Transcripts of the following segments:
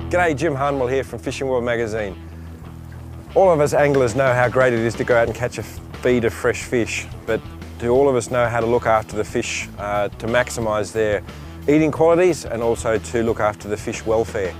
G'day, Jim Harnwell here from Fishing World magazine. All of us anglers know how great it is to go out and catch a feed of fresh fish, but do all of us know how to look after the fish to maximise their eating qualities and also to look after the fish welfare?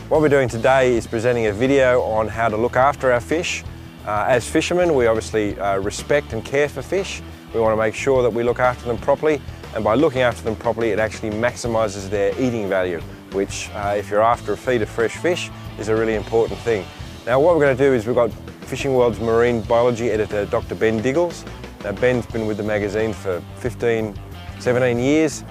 What we're doing today is presenting a video on how to look after our fish. As fishermen, we obviously respect and care for fish. We want to make sure that we look after them properly, and by looking after them properly, it actually maximises their eating value, which, if you're after a feed of fresh fish, is a really important thing. Now, what we're going to do is we've got Fishing World's marine biology editor, Dr. Ben Diggles. Now, Ben's been with the magazine for 15, 17 years.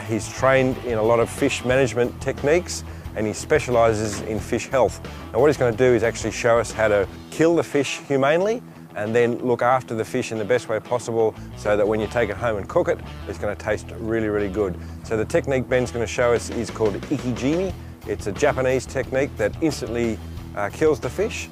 He's trained in a lot of fish management techniques, and he specialises in fish health. Now, what he's going to do is actually show us how to kill the fish humanely and then look after the fish in the best way possible so that when you take it home and cook it, it's going to taste really, really good. So the technique Ben's going to show us is called jime. It's a Japanese technique that instantly kills the fish,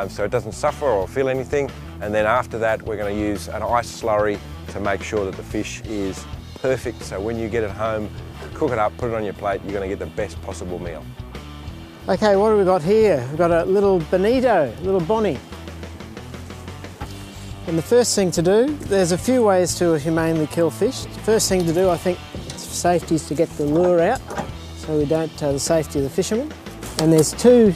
so it doesn't suffer or feel anything. And then after that, we're going to use an ice slurry to make sure that the fish is perfect. So when you get it home, cook it up, put it on your plate, you're going to get the best possible meal. Okay, what have we got here? We've got a little bonito, little bonnie. And the first thing to do, there's a few ways to humanely kill fish. The first thing to do, I think, for safety is to get the lure out, so we don't the safety of the fishermen. And there's two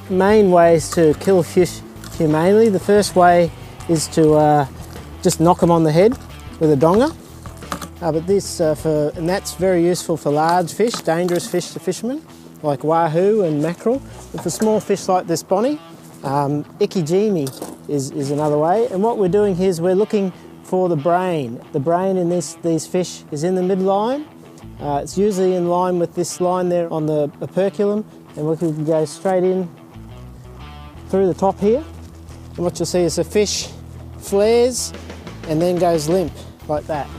main ways to kill fish humanely. The first way is to just knock them on the head with a donga. And that's very useful for large fish, dangerous fish to fishermen, like wahoo and mackerel. But for small fish like this bonnie, jime is another way. And what we're doing here is we're looking for the brain. The brain in these fish is in the midline. It's usually in line with this line there on the operculum, and we can go straight in through the top here. And what you'll see is the fish flares and then goes limp like that.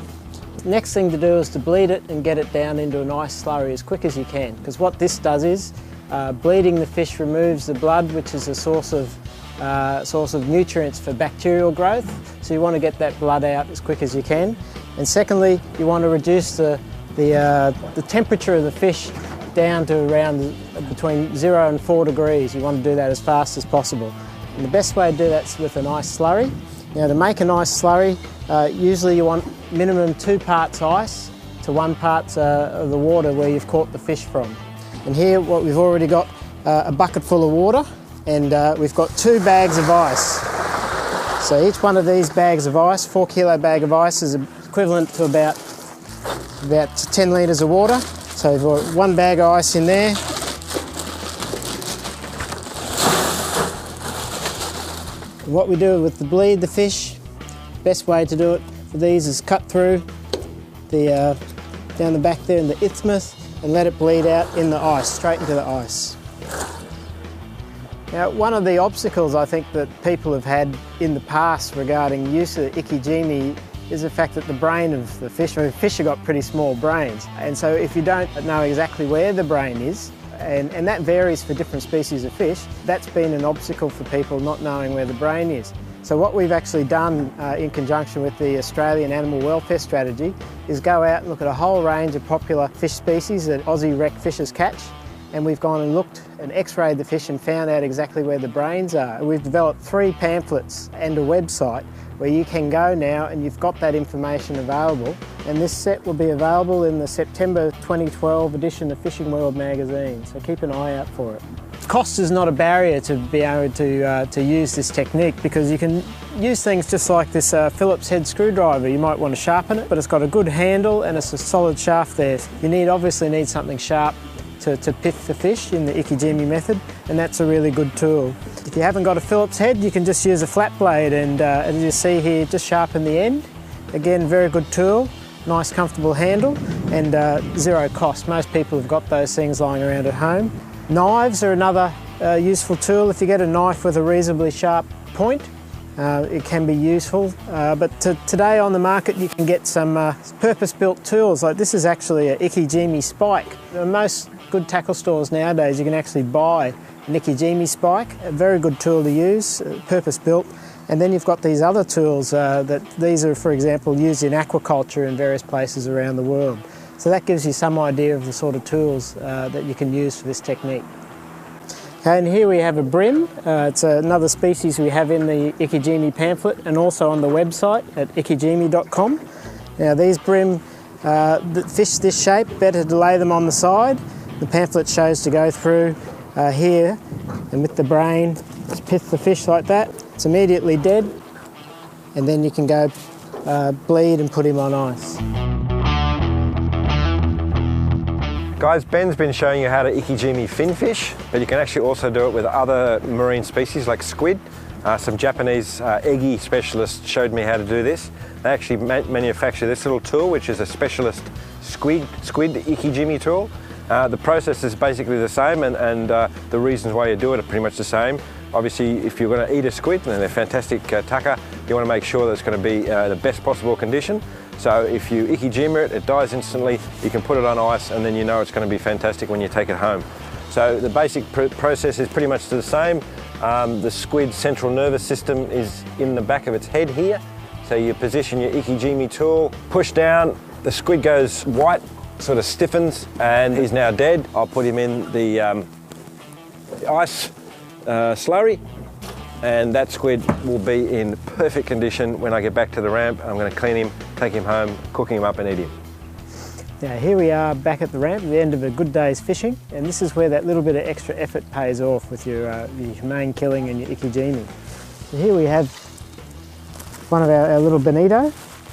Next thing to do is to bleed it and get it down into a nice slurry as quick as you can, because what this does is bleeding the fish removes the blood, which is a source of nutrients for bacterial growth. So you want to get that blood out as quick as you can. And secondly, you want to reduce the temperature of the fish down to around between 0 and 4 degrees. You want to do that as fast as possible. And the best way to do that is with an ice slurry. Now, to make an ice slurry, usually you want minimum 2 parts ice to 1 part of the water where you've caught the fish from. And here what we've already got a bucket full of water, and we've got 2 bags of ice. So each one of these bags of ice, 4 kilo bag of ice, is equivalent to about 10 litres of water. So we've got 1 bag of ice in there. And what we do with the bleed the fish, best way to do it for these is cut through down the back there in the isthmus and let it bleed out in the ice, straight into the ice. Now, one of the obstacles I think that people have had in the past regarding use of jime is the fact that the brain of the fish, I mean, fish have got pretty small brains, and so if you don't know exactly where the brain is, and that varies for different species of fish, that's been an obstacle for people not knowing where the brain is. So what we've actually done in conjunction with the Australian Animal Welfare Strategy is go out and look at a whole range of popular fish species that Aussie wreck fishers catch, and we've gone and looked and x-rayed the fish and found out exactly where the brains are. And we've developed 3 pamphlets and a website where you can go now and you've got that information available, and this set will be available in the September 2012 edition of Fishing World magazine, so keep an eye out for it. Cost is not a barrier to be able to use this technique, because you can use things just like this Phillips head screwdriver. You might want to sharpen it, but it's got a good handle and it's a solid shaft there. You obviously need something sharp to pith the fish in the jime method, and that's a really good tool. If you haven't got a Phillips head, you can just use a flat blade, and as you see here, just sharpen the end. Again, very good tool, nice comfortable handle, and 0 cost. Most people have got those things lying around at home. Knives are another useful tool. If you get a knife with a reasonably sharp point, it can be useful, but today on the market you can get some purpose-built tools. Like this is actually a jime spike. Most good tackle stores nowadays you can actually buy an jime spike, a very good tool to use, purpose-built. And then you've got these other tools these are, for example, used in aquaculture in various places around the world. So that gives you some idea of the sort of tools that you can use for this technique. Okay, and here we have a bream. It's another species we have in the ikijime pamphlet and also on the website at ikijime.com. Now these bream fish this shape, better to lay them on the side. The pamphlet shows to go through here and with the brain, just pith the fish like that. It's immediately dead, and then you can go bleed and put him on ice. Guys, Ben's been showing you how to ikijime finfish, but you can actually also do it with other marine species like squid. Some Japanese eggy specialists showed me how to do this. They actually manufacture this little tool, which is a specialist squid ikijime tool. The process is basically the same, and the reasons why you do it are pretty much the same. Obviously, if you're going to eat a squid, and they're fantastic taka, you want to make sure that it's going to be the best possible condition. So if you ikijime it, it dies instantly, you can put it on ice, and then you know it's going to be fantastic when you take it home. So the basic process is pretty much the same. The squid's central nervous system is in the back of its head here. So you position your ikijime tool, push down, the squid goes white, sort of stiffens, and he's now dead. I'll put him in the ice slurry, and that squid will be in perfect condition when I get back to the ramp. I'm going to clean him, take him home, cooking him up and eat him. Now here we are back at the ramp at the end of a good day's fishing, and this is where that little bit of extra effort pays off with your humane killing and your ikijime. So here we have one of our little bonito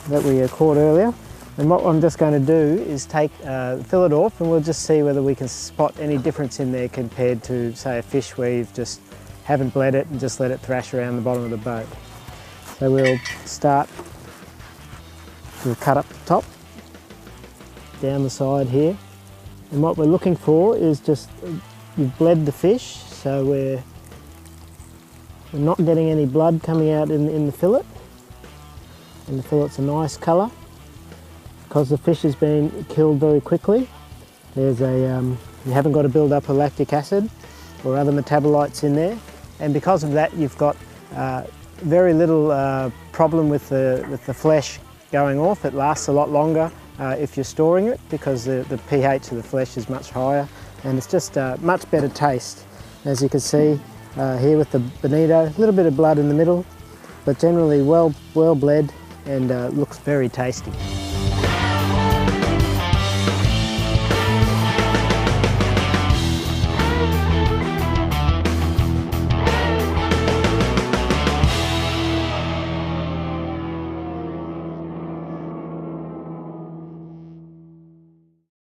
that we caught earlier, and what I'm just going to do is take the fillet off, and we'll just see whether we can spot any difference in there compared to, say, a fish where you've just haven't bled it and just let it thrash around the bottom of the boat. So we'll start, we'll cut up the top, down the side here, and what we're looking for is just, you've bled the fish, so we're not getting any blood coming out in the fillet, and the fillet's a nice colour. Because the fish has been killed very quickly, there's you haven't got to build up a lactic acid or other metabolites in there, and because of that you've got very little problem with the flesh going off. It lasts a lot longer if you're storing it, because the pH of the flesh is much higher, and it's just much better taste. As you can see here with the bonito, a little bit of blood in the middle, but generally well bled and looks very tasty.